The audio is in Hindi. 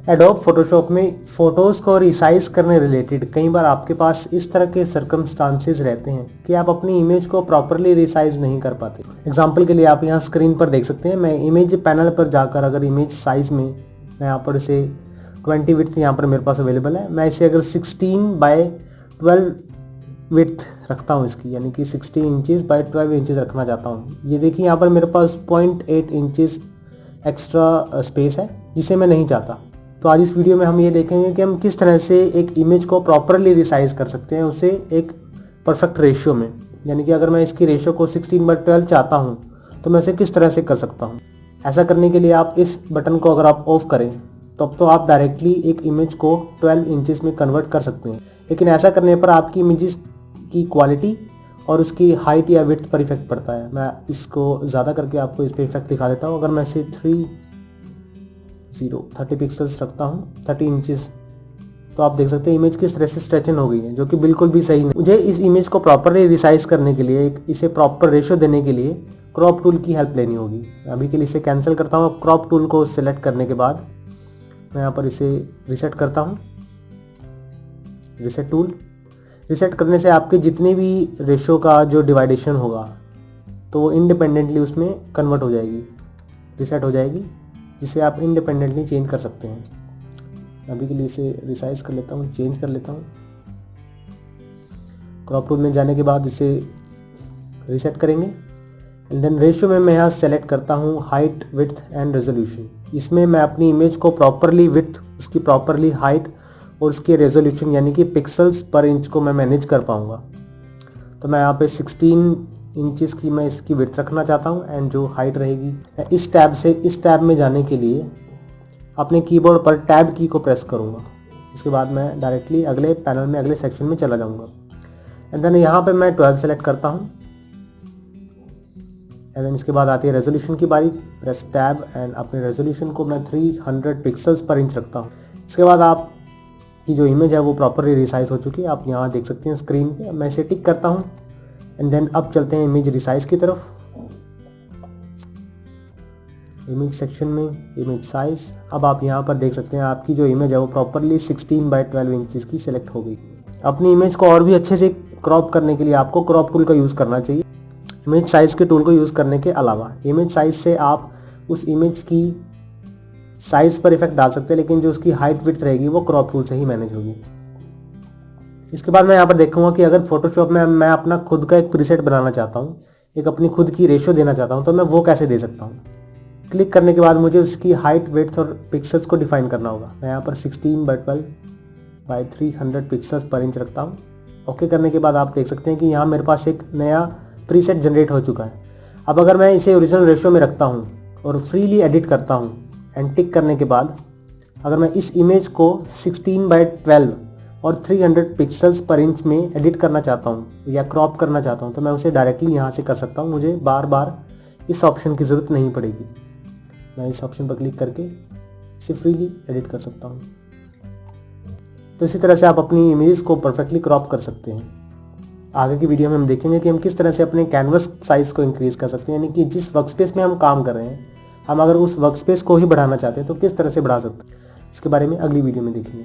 एडोब फोटोशॉप में फ़ोटोज़ को रिसाइज करने रिलेटेड कई बार आपके पास इस तरह के सर्कमस्टांसेस रहते हैं कि आप अपनी इमेज को प्रॉपरली रिसाइज नहीं कर पाते। एग्जांपल के लिए आप यहाँ स्क्रीन पर देख सकते हैं, मैं इमेज पैनल पर जाकर अगर इमेज साइज़ में मैं यहाँ पर इसे 20 विड्थ यहाँ पर मेरे पास अवेलेबल है, मैं इसे अगर 16/12 विड्थ रखता हूँ इसकी, यानी कि 16 इंचज़ बाय 12 इंचज़ रखना चाहता हूँ। ये देखिए यहाँ पर मेरे पास 0.8 इंचज़ एक्स्ट्रा स्पेस है जिसे मैं नहीं चाहता। तो आज इस वीडियो में हम ये देखेंगे कि हम किस तरह से एक इमेज को प्रॉपरली रिसाइज कर सकते हैं, उसे एक परफेक्ट रेशियो में। यानी कि अगर मैं इसकी रेशियो को 16/12 चाहता हूँ तो मैं इसे किस तरह से कर सकता हूँ। ऐसा करने के लिए आप इस बटन को अगर आप ऑफ करें तब तो आप डायरेक्टली एक इमेज को 12 इंचेस में कन्वर्ट कर सकते हैं, लेकिन ऐसा करने पर आपकी इमेजेस की क्वालिटी और उसकी हाइट या विड्थ पर इफेक्ट पड़ता है। मैं इसको ज़्यादा करके आपको इस पर इफेक्ट दिखा देता हूँ। अगर मैं इसे 30 पिक्सल्स रखता हूँ, 30 इंचेस, तो आप देख सकते हैं इमेज किस तरह से स्ट्रेचन हो गई है, जो कि बिल्कुल भी सही नहीं। मुझे इस इमेज को प्रॉपरली रिसाइज करने के लिए, इसे प्रॉपर रेशियो देने के लिए क्रॉप टूल की हेल्प लेनी होगी। अभी के लिए इसे कैंसिल करता हूँ। क्रॉप टूल को सिलेक्ट करने के बाद मैं यहाँ पर इसे रिसेट करता हूँ। रिसेट टूल रिसेट करने से आपके जितने भी रेशियो का जो डिवाइडेशन होगा तो वो इंडिपेंडेंटली उसमें कन्वर्ट हो जाएगी, रिसेट हो जाएगी, जिसे आप इंडिपेंडेंटली चेंज कर सकते हैं। अभी के लिए इसे रिसाइज कर लेता हूँ, चेंज कर लेता हूँ। क्रॉप टूल में जाने के बाद इसे रिसेट करेंगे एंड देन रेशियो में मैं यहाँ सेलेक्ट करता हूँ हाइट, विड्थ एंड रेजोल्यूशन। इसमें मैं अपनी इमेज को प्रॉपरली विड्थ, उसकी प्रॉपरली हाइट और उसके रेजोल्यूशन यानी कि पिक्सल्स पर इंच को मैं मैनेज कर पाऊँगा। तो मैं यहाँ पे 16 इंचेस की मैं इसकी विड्थ रखना चाहता हूँ एंड जो हाइट रहेगी, इस टैब से इस टैब में जाने के लिए अपने कीबोर्ड पर टैब की को प्रेस करूँगा। उसके बाद मैं डायरेक्टली अगले पैनल में, अगले सेक्शन में चला जाऊँगा एंड देन यहाँ पे मैं 12 सेलेक्ट करता हूँ एंड देन इसके बाद आती है रेजोल्यूशन की बारी। प्रेस टैब एंड अपने रेजोल्यूशन को मैं 300 पिक्सल्स पर इंच रखता हूँ। इसके बाद आप की जो इमेज है वो प्रॉपरली रिसाइज हो चुकी है, आप यहाँ देख सकते हैं स्क्रीन पे। मैं इसे टिक करता हूँ एंड देन अब चलते हैं इमेज रिसाइज की तरफ। इमेज सेक्शन में इमेज साइज, अब आप यहाँ पर देख सकते हैं आपकी जो इमेज है वो प्रॉपरली 16/12 इंचेस की सिलेक्ट हो गई। अपनी इमेज को और भी अच्छे से क्रॉप करने के लिए आपको क्रॉप टूल का यूज़ करना चाहिए, इमेज साइज के टूल को यूज़ करने के अलावा। इमेज साइज से आप उस इमेज की साइज पर इफेक्ट डाल सकते हैं, लेकिन जो उसकी हाइट विड्थ रहेगी वो क्रॉप टूल से ही मैनेज होगी। इसके बाद मैं यहाँ पर देखूंगा कि अगर फोटोशॉप में मैं अपना खुद का एक प्रीसेट बनाना चाहता हूँ, एक अपनी खुद की रेशियो देना चाहता हूँ, तो मैं वो कैसे दे सकता हूँ। क्लिक करने के बाद मुझे उसकी हाइट, विड्थ और पिक्सल्स को डिफाइन करना होगा। मैं यहाँ पर 16/12 बाय 300 पिक्सल्स पर इंच रखता हूँ। ओके करने के बाद आप देख सकते हैं कि यहाँ मेरे पास एक नया प्रीसेट जनरेट हो चुका है। अब अगर मैं इसे ओरिजिनल रेशियो में रखता हूँ और फ्रीली एडिट करता हूँ एंड टिक करने के बाद अगर मैं इस इमेज को 16/12 और 300 पिक्सल्स पर इंच में एडिट करना चाहता हूँ या क्रॉप करना चाहता हूँ तो मैं उसे डायरेक्टली यहाँ से कर सकता हूँ। मुझे बार बार इस ऑप्शन की ज़रूरत नहीं पड़ेगी। मैं इस ऑप्शन पर क्लिक करके इसे फ्रीली एडिट कर सकता हूँ। तो इसी तरह से आप अपनी इमेज को परफेक्टली क्रॉप कर सकते हैं। आगे की वीडियो में हम देखेंगे कि हम किस तरह से अपने कैनवस साइज़ को इंक्रीज़ कर सकते हैं, यानी कि जिस वर्कस्पेस में हम काम कर रहे हैं हम अगर उस वर्कस्पेस को ही बढ़ाना चाहते हैं तो किस तरह से बढ़ा सकते हैं, इसके बारे में अगली वीडियो में देखेंगे।